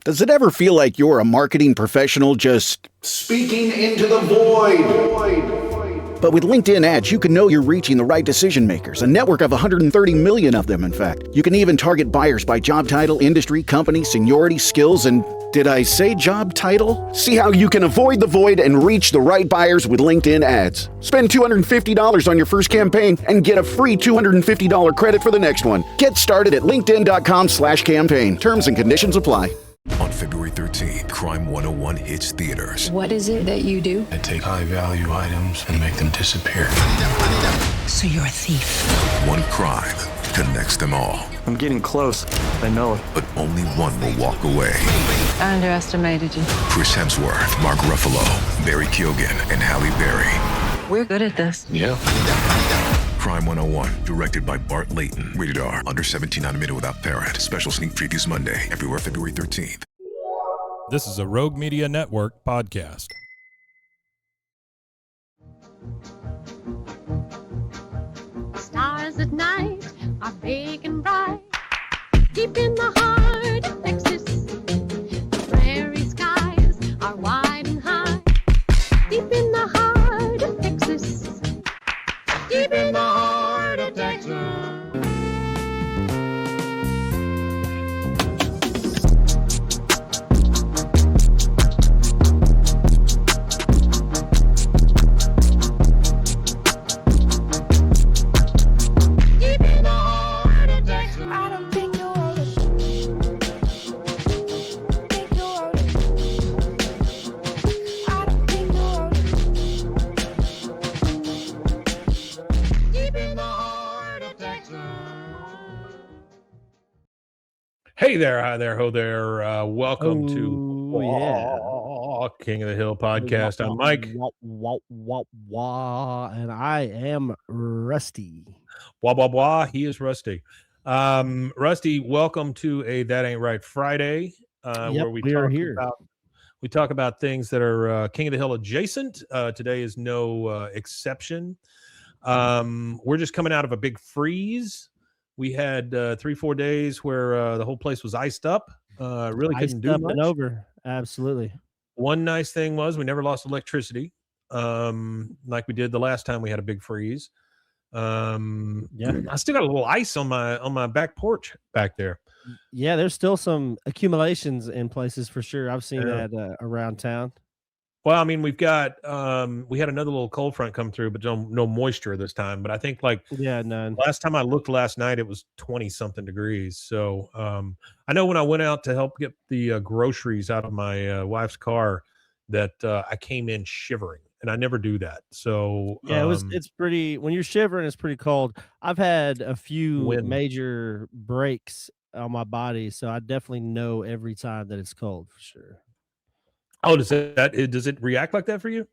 Does it ever feel like you're a marketing professional just speaking into the void? But with LinkedIn ads, you can know you're reaching the right decision makers, a network of 130 million of them, in fact. You can even target buyers by job title, industry, company, seniority, skills, and did I say job title? See how you can avoid the void and reach the right buyers with LinkedIn ads. Spend $250 on your first campaign and get a free $250 credit for the next one. Get started at linkedin.com/campaign. Terms and conditions apply. On February 13th, Crime 101 hits theaters. What is it that you do? I take high-value items and make them disappear. So you're a thief. One crime connects them all. I'm getting close. I know it. But only one will walk away. I underestimated you. Chris Hemsworth, Mark Ruffalo, Barry Keoghan, and Halle Berry. We're good at this. Yeah. Crime 101, directed by Bart Layton. Rated R, under 17 on admitted without parent. Special sneak previews Monday, everywhere February 13th. This is a Rogue Media Network podcast. Stars at night are big and bright, deep in the heart of Texas. The prairie skies are wide and high, deep in the heart of Texas. Deep in the heart of Texas. Hey there, hi there, ho there. Welcome to King of the Hill podcast. I'm Mike. And I am Rusty. Wah, wah, wah. He is Rusty. Rusty, welcome to a That Ain't Right Friday, where we talk about things that are King of the Hill adjacent. Today is no exception. We're just coming out of a big freeze. We had 3-4 days where the whole place was iced up. Really couldn't do much. And over. Absolutely. One nice thing was we never lost electricity, like we did the last time we had a big freeze. I still got a little ice on my back porch back there. Yeah, there's still some accumulations in places for sure. I've seen that around town. Well, I mean, we had another little cold front come through, but no moisture this time. But I think none. Last time I looked last night, it was 20 something degrees. So I know when I went out to help get the groceries out of my wife's car that I came in shivering, and I never do that. So yeah, it's pretty, when you're shivering, it's pretty cold. It had a few major breaks on my body, so I definitely know every time that it's cold for sure. Oh, does it react like that for you?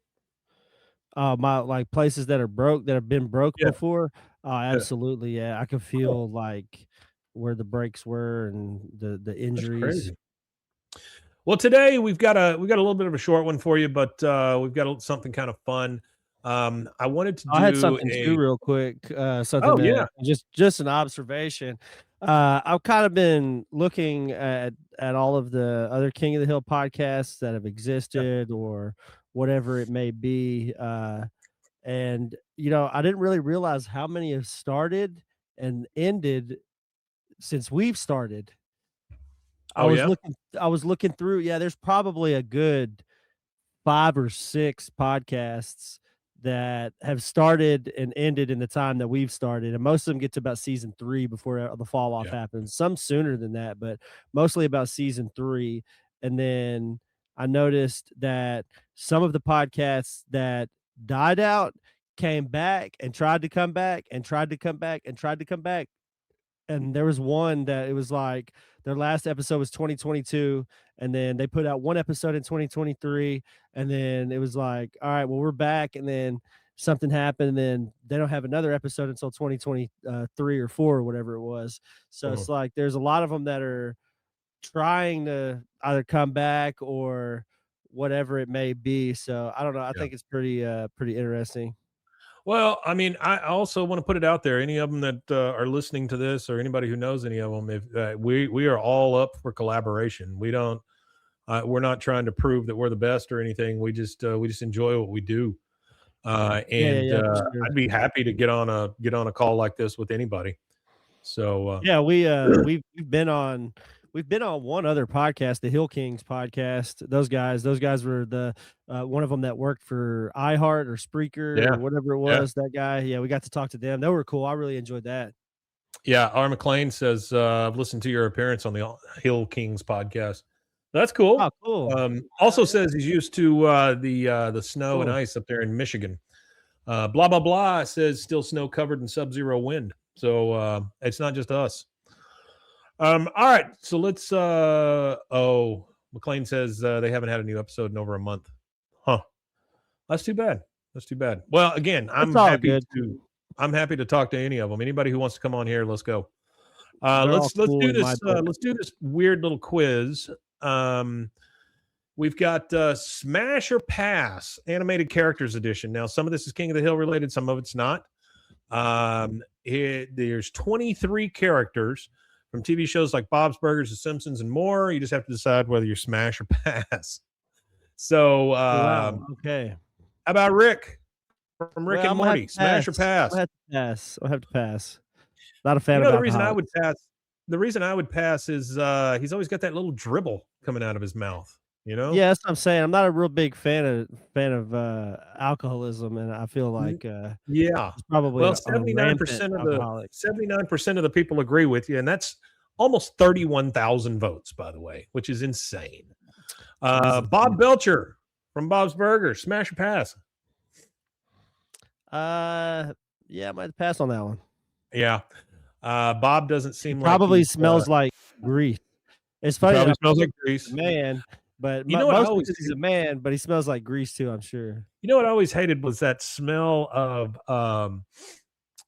My places that are broke, that have been broke before. Absolutely. Yeah. I can feel like where the breaks were and the injuries. Well, today we've got a little bit of a short one for you, but we've got something kind of fun. I had something to do real quick. Just an observation. I've kind of been looking at all of the other King of the Hill podcasts that have existed or whatever it may be. And, I didn't really realize how many have started and ended since we've started. I was looking through. Yeah, there's probably a good 5 or 6 podcasts that have started and ended in the time that we've started, and most of them get to about season 3 before the fall off happens. Some sooner than that, but mostly about season 3. And then I noticed that some of the podcasts that died out came back and tried to come back and tried to come back and tried to come back. And there was one that it was like their last episode was 2022, and then they put out one episode in 2023, and then it was like, all right, well, we're back, and then something happened, and then they don't have another episode until 2023 or 4 or whatever it was. So it's like there's a lot of them that are trying to either come back or whatever it may be. So I don't know. I think it's pretty interesting. Well, I mean, I also want to put it out there. Any of them that are listening to this, or anybody who knows any of them, if we are all up for collaboration. We don't We're not trying to prove that we're the best or anything. We just enjoy what we do. For sure. I'd be happy to get on a call like this with anybody. So Yeah, we've been on one other podcast, the Hill Kings podcast. Those guys were the one of them that worked for iHeart or Spreaker or whatever it was. That guy, yeah, we got to talk to them. They were cool. I really enjoyed that. Yeah, R. McLean says, I've listened to your appearance on the Hill Kings podcast. That's cool. Oh, cool. Also says he's used to the snow and ice up there in Michigan. Blah blah blah says still snow covered and sub-zero wind. So it's not just us. All right, so let's. McLean says they haven't had a new episode in over a month. Huh? That's too bad. Well, again, I'm happy to talk to any of them. Anybody who wants to come on here, let's go. Let's do this. Let's do this weird little quiz. We've got Smash or Pass Animated Characters Edition. Now, some of this is King of the Hill related, some of it's not. There's 23 characters from TV shows like Bob's Burgers, The Simpsons, and more. You just have to decide whether you smash or pass. So, okay. How about Rick from Rick and Morty? Smash or pass? I'll have to pass. Not a fan of the reason I would pass. The reason I would pass is he's always got that little dribble coming out of his mouth. You know? Yeah, that's what I'm saying. I'm not a real big fan of alcoholism, and I feel like probably 79% of the people agree with you, and that's almost 31,000 votes, by the way, which is insane. Bob Belcher from Bob's Burgers, smash or pass? Yeah, I might pass on that one. Yeah, Bob doesn't seem probably smells like grease. It's funny. Probably smells like grease, man. But you know what? He's a man, but he smells like grease too, I'm sure. You know what I always hated was that smell of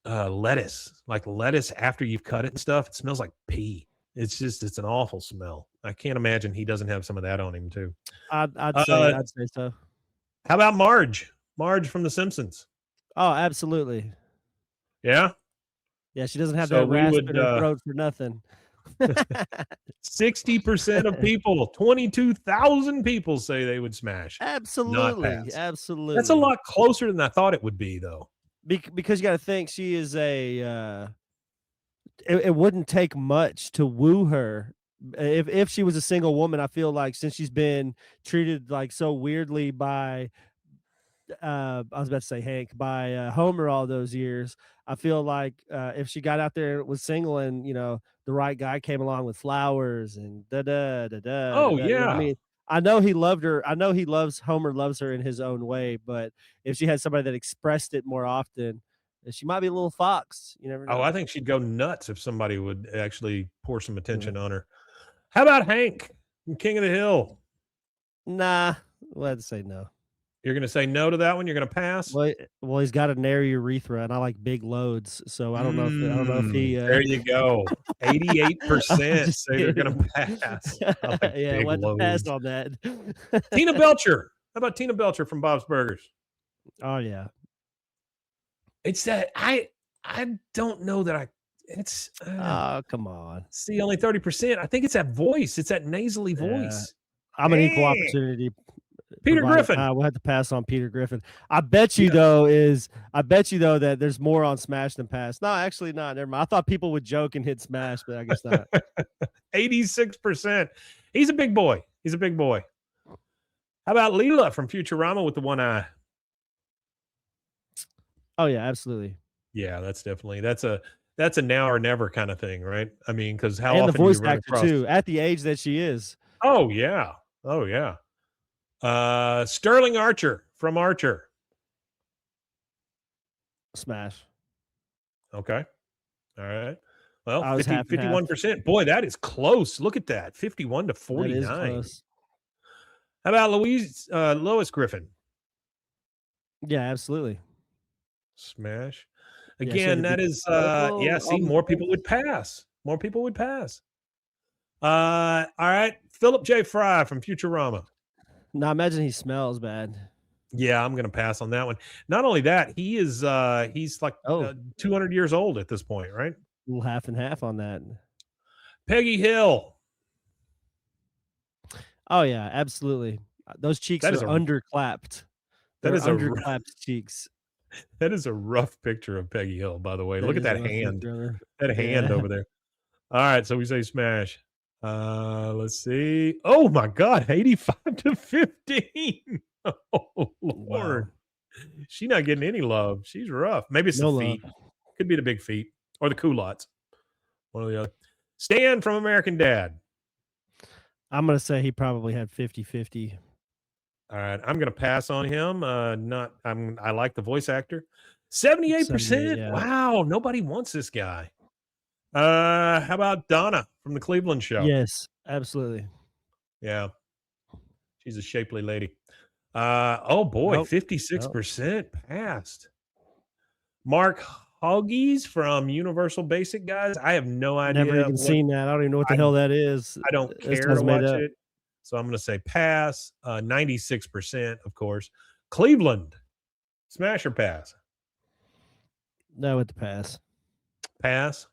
lettuce, like lettuce after you've cut it and stuff. It smells like pee. It's an awful smell. I can't imagine he doesn't have some of that on him too. I'd say so. How about Marge? Marge from The Simpsons. Oh, absolutely. Yeah. Yeah, she doesn't have that rasp in her throat for nothing. 60% of people, 22,000 people say they would smash. Absolutely. That's a lot closer than I thought it would be, though. Because you got to think she is it wouldn't take much to woo her. If she was a single woman, I feel like since she's been treated like so weirdly by I was about to say Hank, by Homer all those years, I feel like if she got out there and was single and the right guy came along with flowers and yeah. I mean, I know he loved her. I know Homer loves her in his own way, but if she had somebody that expressed it more often, she might be a little fox. You never know. Oh, I think she'd go nuts if somebody would actually pour some attention on her. How about Hank from King of the Hill? Nah, we'll have to say no. You're going to say no to that one? You're going to pass? Well, he's got a narrow urethra, and I like big loads, so I don't know if he. There you go. 88% say they're going to pass. Like yeah, we'll have to pass on that. Tina Belcher. How about Tina Belcher from Bob's Burgers? Oh yeah. It's that I don't know that it's. Oh come on. See, only 30%. I think it's that voice. It's that nasally voice. I'm an equal opportunity. Peter Griffin. We'll have to pass on Peter Griffin. I bet you though that there's more on Smash than Pass. No, actually not. Never mind. I thought people would joke and hit Smash, but I guess not. 86%. He's a big boy. How about Leela from Futurama with the one eye? Oh yeah, absolutely. Yeah, that's a now or never kind of thing, right? I mean, because how and often the voice you run actor across... too, at the age that she is. Oh yeah. Sterling Archer from Archer. Smash. Okay. All right. Well, 51%. Boy, that is close. Look at that. 51 to 49. That is close. How about Lois Griffin? Yeah, absolutely. Smash. Again, that is more people would pass. All right. Philip J. Fry from Futurama. Now imagine he smells bad. Yeah, I'm going to pass on that one. Not only that, he's like 200 years old at this point, right? A little half and half on that. Peggy Hill. Oh yeah, absolutely. Those cheeks That are is a underclapped. that They're is a r- underclapped cheeks. that is a rough picture of Peggy Hill, by the way. That Look at is a that rough hand. picture of her. That hand Yeah. over there. All right, so we say smash. Let's see. Oh my God, 85 to 15. Oh Lord. Wow. She not getting any love. She's rough. Maybe it's the No love. feet. Could be the big feet or the culottes. One or the other. Stan from American Dad. I'm gonna say he probably had 50-50. All right, I'm gonna pass on him. I like the voice actor. 78%. Yeah. Wow, nobody wants this guy. How about Donna from the Cleveland Show? Yes, absolutely. Yeah, she's a shapely lady. Oh boy, Nope. 56% passed. Mark Hoggies from Universal Basic Guys. I have no idea. Never even seen that. I don't even know what the hell that is. I don't This care sounds to made watch up. it. So I'm going to say pass. 96%, of course. Cleveland, smash or pass? No, with the pass. Pass.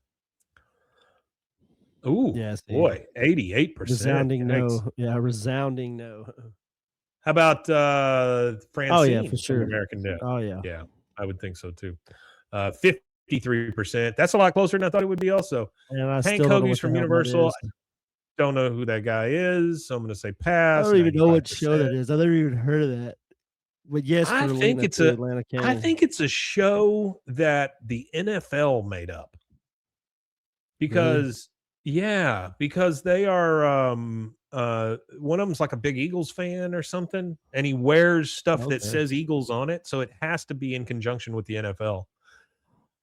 Ooh, Yes, boy, 88%. resounding Yikes. no. Yeah, resounding no. How about Francine Oh yeah, for from sure. American Dad? Oh yeah. Yeah, I would think so too. 53%. That's a lot closer than I thought it would be. Also, And I Hank still don't know Hoagie's what from the hell that Universal. is. Don't know who that guy is, so I'm going to say I pass. don't even know what show that 95%. is. I've never even heard of that. But yes, I for think Lena it's to a. Atlanta I County. think it's a show that the NFL made up because because they are one of them's like a big Eagles fan or something, and he wears stuff that Okay. says Eagles on it, so it has to be in conjunction with the NFL.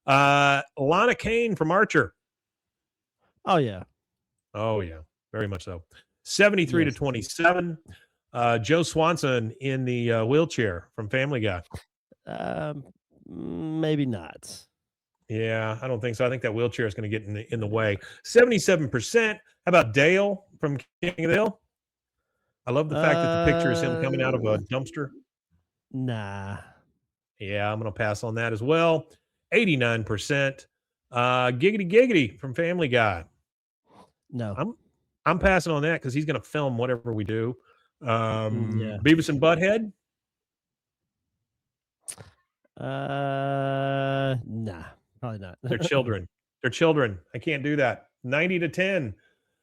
Lana Kane from Archer. Oh yeah. Oh yeah, very much so. 73 Yes. to 27. Joe Swanson in the wheelchair from Family Guy. Maybe not. Yeah, I don't think so. I think that wheelchair is going to get in the way. 77%. How about Dale from King of the Hill? I love the fact that the picture is him coming out of a dumpster. Nah. Yeah, I'm going to pass on that as well. 89%. Giggity Giggity from Family Guy. No. I'm passing on that because he's going to film whatever we do. Yeah. Beavis and Butthead. Nah, probably not. They're children. They're children. I can't do that. 90 to 10.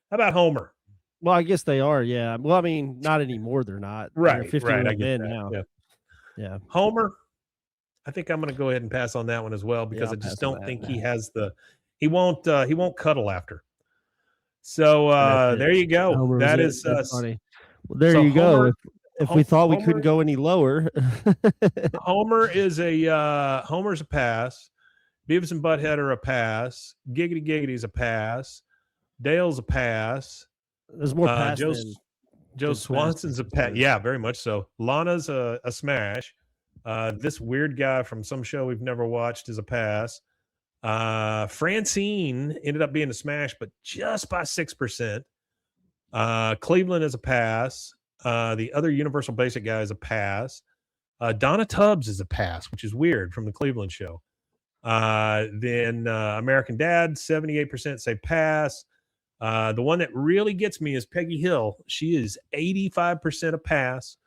How about Homer? Well, I guess they are. Yeah. Well, I mean, not anymore. They're not. Right, They're 50 right. I and get in that. now. Yeah. Yeah. Homer, I think I'm going to go ahead and pass on that one as well because I'll I just pass on don't that. think he has the. He won't cuddle after. So That's it. there you go. Homer was That it. is That's funny. Well, there so you go. Homer- If we thought we Homer- couldn't go any lower. Homer's a pass. Beavis and Butthead are a pass. Giggity Giggity's a pass. Dale's a pass. There's more pass Joe than Swanson's a pass. Yeah, very much so. Lana's a smash. This weird guy from some show we've never watched is a pass. Francine ended up being a smash, but just by 6%. Cleveland is a pass. The other Universal Basic guy is a pass. Donna Tubbs is a pass, which is weird from the Cleveland show. Then American Dad, 78% say pass. The one that really gets me is Peggy Hill. She is 85% a pass.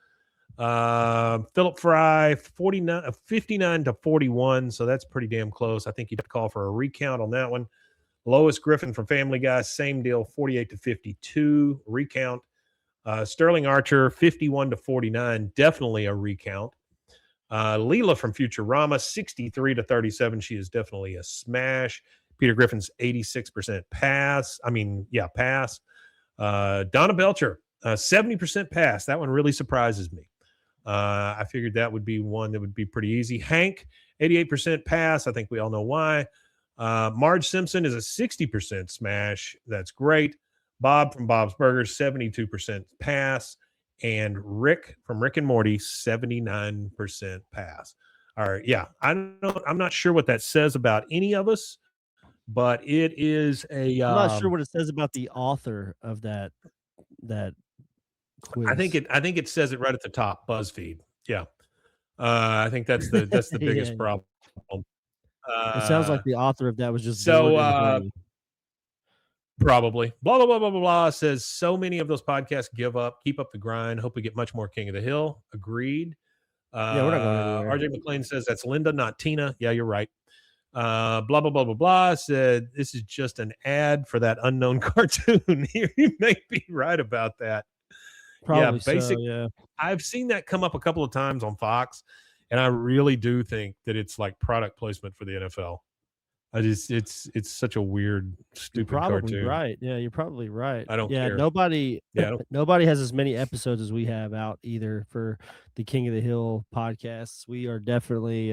Philip Fry, 59 to 41. So that's pretty damn close. I think you'd have to call for a recount on that one. Lois Griffin from Family Guy, same deal, 48 to 52, recount. Sterling Archer, 51 to 49, definitely a recount. Leela from Futurama, 63 to 37. She is definitely a smash. Peter Griffin's 86% pass. Pass. Donna Belcher, 70% pass. That one really surprises me. I figured that would be one that would be pretty easy. Hank, 88% pass. I think we all know why. Marge Simpson is a 60% smash. That's great. Bob from Bob's Burgers, 72% pass. And Rick from Rick and Morty, 79% pass. All right. Yeah. I'm not sure what that says about any of us, but it is a. I'm not sure what it says about the author of that quiz. I think it says it right at the top, BuzzFeed. Yeah. I think that's the biggest Yeah. problem. It sounds like the author of that was just so, bored and horny. Probably. Blah, blah, blah, blah, blah, blah. Says so many of those podcasts give up. Keep up the grind. Hope we get much more King of the Hill. Agreed. Yeah, we're not going anywhere. RJ McLean says that's Linda, not Tina. Yeah, you're right. Blah, blah, blah, blah, blah. Said this is just an ad for that unknown cartoon. You may be right about that. Probably yeah, basically. Yeah. I've seen that come up a couple of times on Fox, and I really do think that it's like product placement for the NFL. It's such a weird, stupid You're probably cartoon. right. Yeah, you're probably right. I don't Yeah, care. nobody Yeah, I don't- nobody has as many episodes as we have out either for the King of the Hill podcasts. We are definitely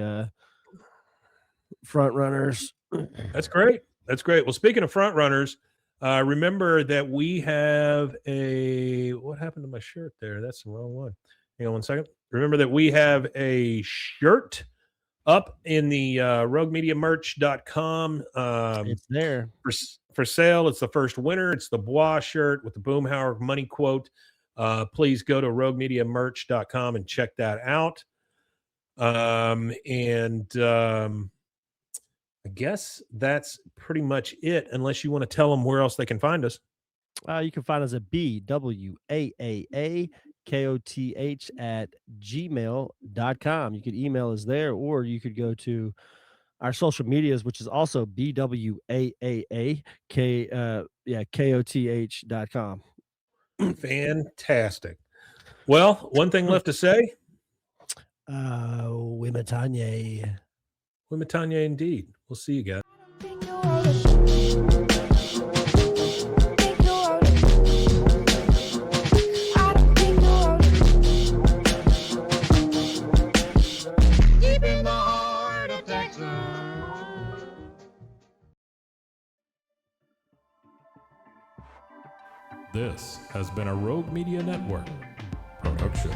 front runners. That's great. That's great. Well, speaking of front runners, remember that we have a what happened to my shirt there? That's the wrong one. Hang on one second. Remember that we have a shirt up in the roguemediamerch.com. It's there For sale. It's the first winner. It's the Bois shirt with the Boomhauer money quote. Please go to roguemediamerch.com and check that out. I guess that's pretty much it, unless you want to tell them where else they can find us. You can find us at BWAAAKOTH@gmail.com. You could email us there, or you could go to our social medias, which is also BWAAAKOTH.com. Fantastic. Well, one thing left to say. Wimatanye. Wimatanye indeed. We'll see you guys. Deep in the heart of Texas. This has been a Rogue Media Network production.